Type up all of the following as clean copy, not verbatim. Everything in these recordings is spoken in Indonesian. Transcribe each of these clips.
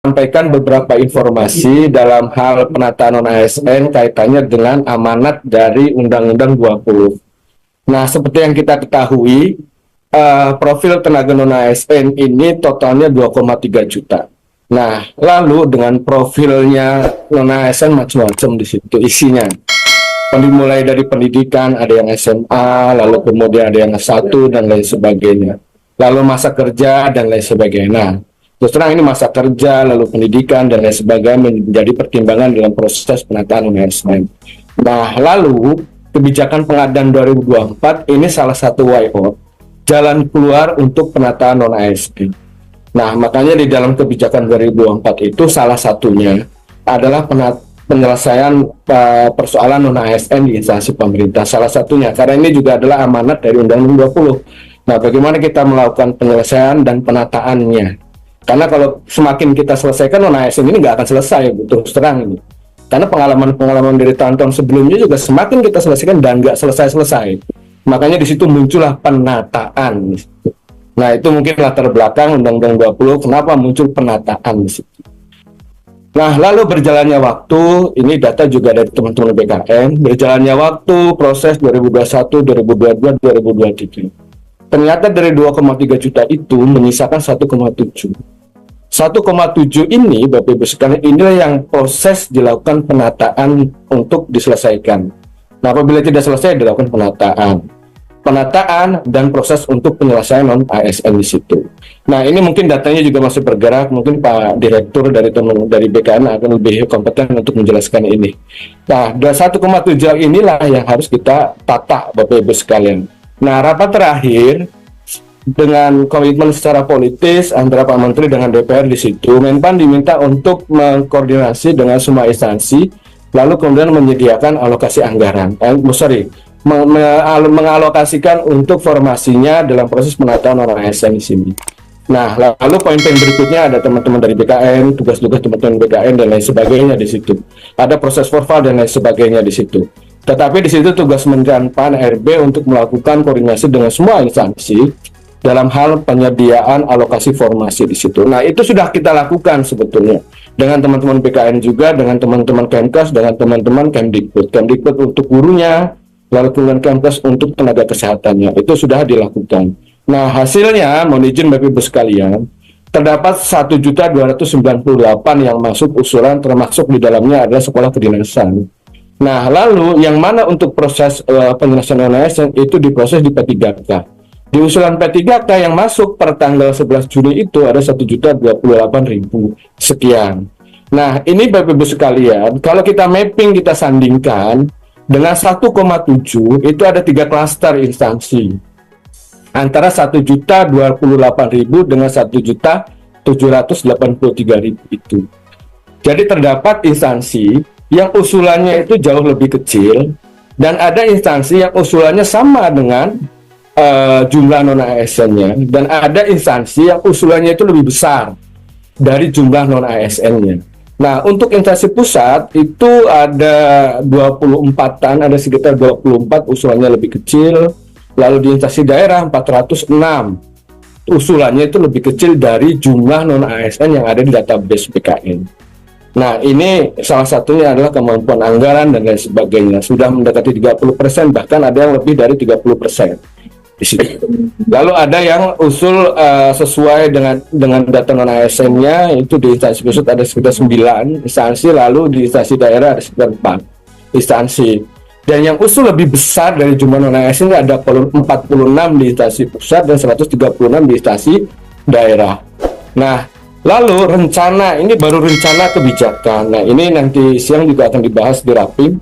sampaikan beberapa informasi dalam hal penataan non-ASN kaitannya dengan amanat dari Undang-Undang 20. Nah, seperti yang kita ketahui, profil tenaga non-ASN ini totalnya 2,3 juta. Nah, lalu dengan profilnya non-ASN macam-macam di situ isinya. Dimulai dari pendidikan, ada yang SMA, lalu kemudian ada yang S1 dan lain sebagainya. Lalu masa kerja dan lain sebagainya. Nah, terus terang ini masa kerja, lalu pendidikan dan lain sebagainya menjadi pertimbangan dalam proses penataan non-ASN. Nah, lalu kebijakan pengadaan 2024 ini salah satu way out, jalan keluar untuk penataan non-ASN. Nah, makanya di dalam kebijakan 2024 itu salah satunya adalah penyelesaian persoalan non-ASN di instansi pemerintah. Salah satunya, karena ini juga adalah amanat dari Undang-Undang 20. Nah, bagaimana kita melakukan penyelesaian dan penataannya? Karena kalau semakin kita selesaikan non-ASN ini nggak akan selesai, terus terang ini. Karena pengalaman-pengalaman dari tahun-tahun sebelumnya juga semakin kita selesaikan dan nggak selesai-selesai. Makanya di situ muncullah penataan. Nah, itu mungkin latar belakang Undang-Undang 20 kenapa muncul penataan di situ. Nah, lalu berjalannya waktu, ini data juga dari teman-teman BKN, berjalannya waktu proses 2021, 2022, 2023. Ternyata dari 2,3 juta itu menyisakan 1,7. 1,7 ini, Bapak Ibu sekalian, inilah yang proses dilakukan penataan untuk diselesaikan. Nah, apabila tidak selesai, dilakukan penataan dan proses untuk penyelesaian non-ASN di situ. Nah, ini mungkin datanya juga masih bergerak, mungkin Pak Direktur dari BKN akan lebih kompeten untuk menjelaskan ini. Nah, 1,7 inilah yang harus kita tata, Bapak Ibu sekalian. Nah, rapat terakhir dengan komitmen secara politis antara Pak Menteri dengan DPR di situ, Menpan diminta untuk mengkoordinasi dengan semua instansi, lalu kemudian menyediakan alokasi anggaran. Mengalokasikan untuk formasinya dalam proses penataan non-ASN di sini. Nah, lalu poin-poin berikutnya ada teman-teman dari BKN, tugas-tugas teman-teman BKN dan lain sebagainya di situ. Ada proses formal dan lain sebagainya di situ. Tetapi di situ tugas Menpan RB untuk melakukan koordinasi dengan semua instansi dalam hal penyediaan alokasi formasi di situ. Nah, itu sudah kita lakukan sebetulnya dengan teman-teman BKN juga, dengan teman-teman Kemkes, dengan teman-teman Kemdikbud untuk gurunya, lalu kemudian Kemkes untuk tenaga kesehatannya, itu sudah dilakukan. Nah, hasilnya, mohon izin Bapak Ibu sekalian, terdapat 1.298 yang masuk usulan, termasuk di dalamnya adalah sekolah kedinasan. Nah, lalu yang mana untuk proses penyelesaian non-ASN itu diproses di P3K. Di usulan P3K yang masuk per tanggal 11 Juni itu ada 1.028.000 sekian. Nah, ini Bapak Ibu sekalian, kalau kita mapping, kita sandingkan dengan 1,7 itu ada 3 klaster instansi antara 1.028.000 dengan 1.783.000 itu. Jadi terdapat instansi yang usulannya itu jauh lebih kecil dan ada instansi yang usulannya sama dengan jumlah non-ASN-nya, dan ada instansi yang usulannya itu lebih besar dari jumlah non-ASN-nya. Nah, untuk instansi pusat itu ada 24-an, ada sekitar 24 usulannya lebih kecil. Lalu di instansi daerah 406 usulannya itu lebih kecil dari jumlah non-ASN yang ada di database BKN. Nah, ini salah satunya adalah kemampuan anggaran dan lain sebagainya. Sudah mendekati 30%, bahkan ada yang lebih dari 30% di situ. Lalu ada yang usul sesuai dengan data non-ASN-nya, itu di instansi pusat ada sekitar 9 instansi, lalu di instansi daerah ada sekitar 4 instansi. Dan yang usul lebih besar dari jumlah non-ASN ada 46 di instansi pusat dan 136 di instansi daerah. Nah, lalu rencana, ini baru rencana kebijakan. Nah, ini nanti siang juga akan dibahas di Rapim.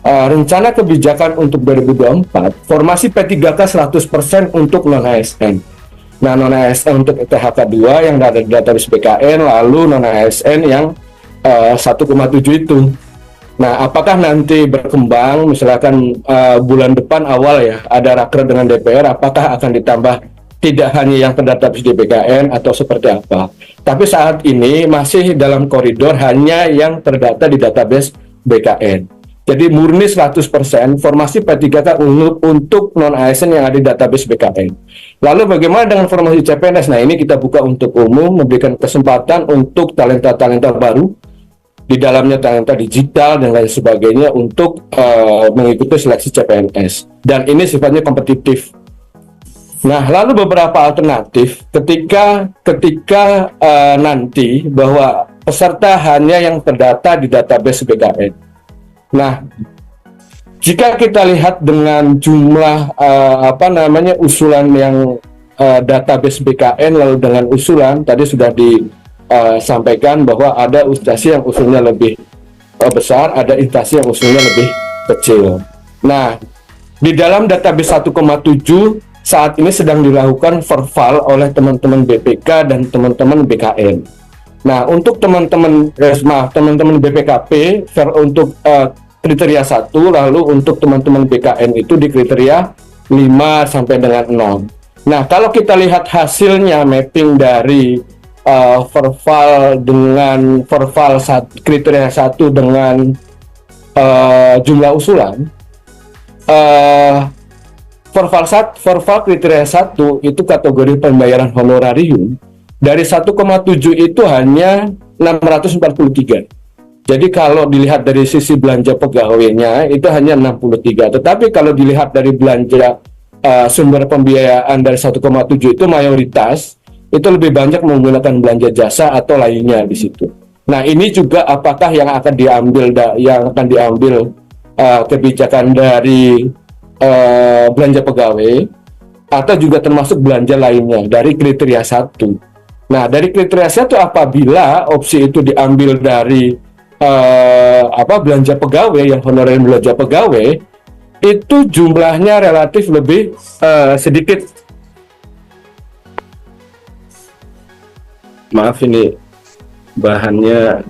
Rencana kebijakan untuk 2024, formasi P3K 100% untuk non-ASN. Nah, non-ASN untuk THK 2 yang ada di database BKN, lalu non-ASN yang 1,7 itu. Nah, apakah nanti berkembang, misalkan bulan depan awal ya, ada raker dengan DPR, apakah akan ditambah tidak hanya yang terdata di BKN atau seperti apa? Tapi saat ini masih dalam koridor hanya yang terdata di database BKN. Jadi murni 100% formasi P3K untuk non-ASN yang ada di database BKN. Lalu bagaimana dengan formasi CPNS? Nah, ini kita buka untuk umum, memberikan kesempatan untuk talenta-talenta baru, di dalamnya talenta digital dan lain sebagainya untuk mengikuti seleksi CPNS. Dan ini sifatnya kompetitif. Nah, lalu beberapa alternatif ketika nanti bahwa peserta hanya yang terdata di database BKN. Nah, jika kita lihat dengan jumlah usulan yang database BKN lalu dengan usulan tadi sudah disampaikan bahwa ada instansi yang usulnya lebih besar, ada instansi yang usulnya lebih kecil. Nah, di dalam database 1,7 saat ini sedang dilakukan verval oleh teman-teman BPK dan teman-teman BKN. Nah, untuk teman-teman BPKP untuk kriteria 1, lalu untuk teman-teman BKN itu di kriteria 5 sampai dengan 6. Nah, kalau kita lihat hasilnya mapping dari verval kriteria 1 dengan jumlah usulan, verval kriteria 1 itu kategori pembayaran honorarium dari 1,7 itu hanya 643. Jadi kalau dilihat dari sisi belanja pegawainya itu hanya 63. Tetapi kalau dilihat dari belanja sumber pembiayaan dari 1,7 itu mayoritas itu lebih banyak menggunakan belanja jasa atau lainnya di situ. Nah, ini juga apakah yang akan diambil kebijakan dari belanja pegawai atau juga termasuk belanja lainnya dari kriteria 1. Nah, dari kriteria 1 apabila opsi itu diambil dari belanja pegawai, yang honorer belanja pegawai itu jumlahnya relatif lebih sedikit. Maaf, ini bahannya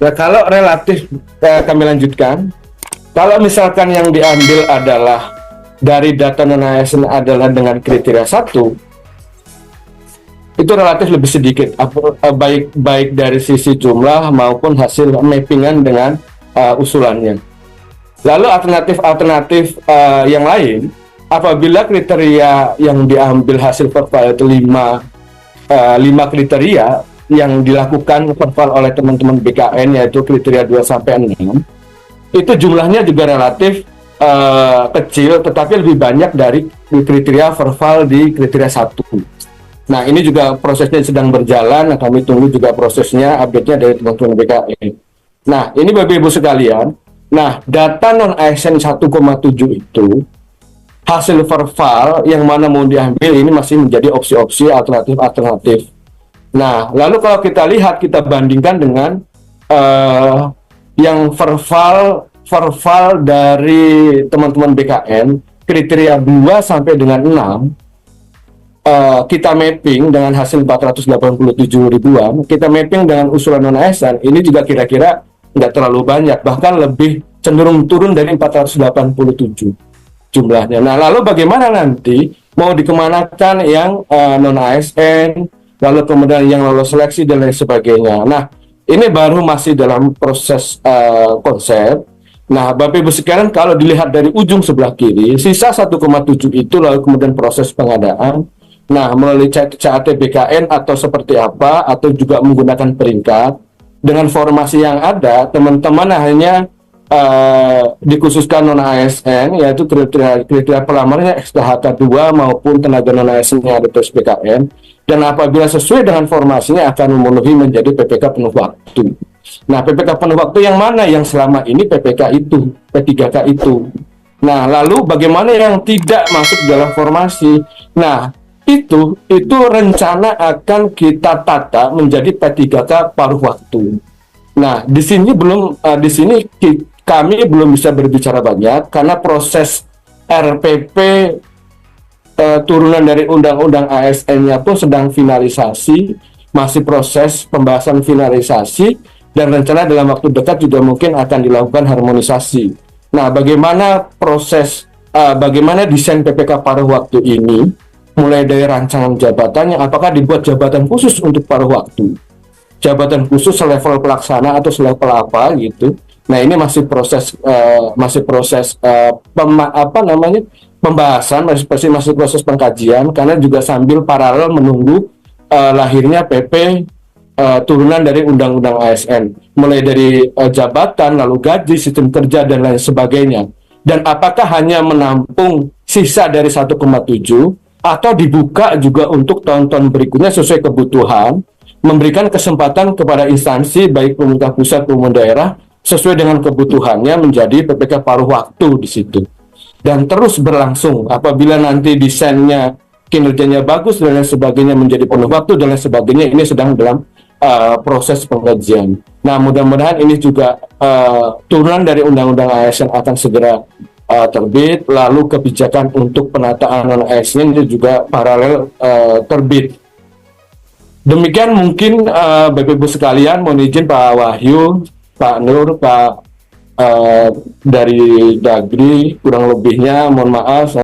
Nah, kalau relatif kami lanjutkan, kalau misalkan yang diambil adalah dari data non-ASN adalah dengan kriteria 1, itu relatif lebih sedikit, baik dari sisi jumlah maupun hasil mappingan dengan usulannya. Lalu alternatif yang lain, apabila kriteria yang diambil hasil verval itu 5 kriteria yang dilakukan verval oleh teman-teman BKN, yaitu kriteria 2 sampai 6, itu jumlahnya juga relatif kecil, tetapi lebih banyak dari kriteria verval di kriteria 1. Nah, ini juga prosesnya sedang berjalan. Kami tunggu juga prosesnya, update-nya dari teman-teman BKN. Nah, ini Bapak Ibu sekalian. Nah, data non-ASN 1,7 itu hasil verval yang mana mau diambil ini masih menjadi opsi-opsi alternatif. Nah, lalu kalau kita lihat, kita bandingkan dengan yang verval dari teman-teman BKN kriteria 2 sampai dengan 6, kita mapping dengan hasil 487 ribuan, kita mapping dengan usulan non-ASN, ini juga kira-kira nggak terlalu banyak, bahkan lebih cenderung turun dari 487 jumlahnya. Nah, lalu bagaimana nanti mau dikemanakan yang non-ASN, lalu kemudian yang lolos seleksi dan lain sebagainya. Nah, ini baru masih dalam proses konsep. Nah, Bapak Ibu sekalian, kalau dilihat dari ujung sebelah kiri, sisa 1,7 itu lalu kemudian proses pengadaan. Nah, melalui CAT BKN atau seperti apa, atau juga menggunakan peringkat. Dengan formasi yang ada, teman-teman hanya dikhususkan non-ASN, yaitu kriteria pelamarnya STHK 2 maupun tenaga non-ASN yang ada di BKN. Dan apabila sesuai dengan formasinya akan memenuhi menjadi PPK penuh waktu. Nah, PPK penuh waktu yang mana? Yang selama ini PPK itu, P3K itu. Nah, lalu bagaimana yang tidak masuk dalam formasi? Nah, itu rencana akan kita tata menjadi P3K paruh waktu. Nah, di sini kami belum bisa berbicara banyak karena proses RPP turunan dari undang-undang ASN-nya pun sedang finalisasi, masih proses pembahasan finalisasi, dan rencana dalam waktu dekat juga mungkin akan dilakukan harmonisasi. Nah, bagaimana bagaimana desain PPK paruh waktu ini, mulai dari rancangan jabatannya, apakah dibuat jabatan khusus untuk paruh waktu, jabatan khusus selevel pelaksana atau selevel apa gitu. Nah, ini masih proses pembahasan, masih proses pengkajian, karena juga sambil paralel menunggu lahirnya PP turunan dari Undang-Undang ASN, mulai dari jabatan, lalu gaji, sistem kerja, dan lain sebagainya. Dan apakah hanya menampung sisa dari 1,7 atau dibuka juga untuk tahun-tahun berikutnya sesuai kebutuhan, memberikan kesempatan kepada instansi baik pemerintah pusat maupun daerah sesuai dengan kebutuhannya menjadi PPK paruh waktu di situ, dan terus berlangsung apabila nanti desainnya kinerjanya bagus dan lain sebagainya menjadi penuh waktu dan lain sebagainya. Ini sedang dalam proses pengkajian. Nah, mudah-mudahan ini juga turunan dari Undang-Undang ASN akan segera terbit, lalu kebijakan untuk penataan non ASN itu juga paralel terbit. Demikian mungkin Bapak Ibu sekalian, mohon izin Pak Wahyu, Pak Nur, Pak dari Dagri, kurang lebihnya mohon maaf.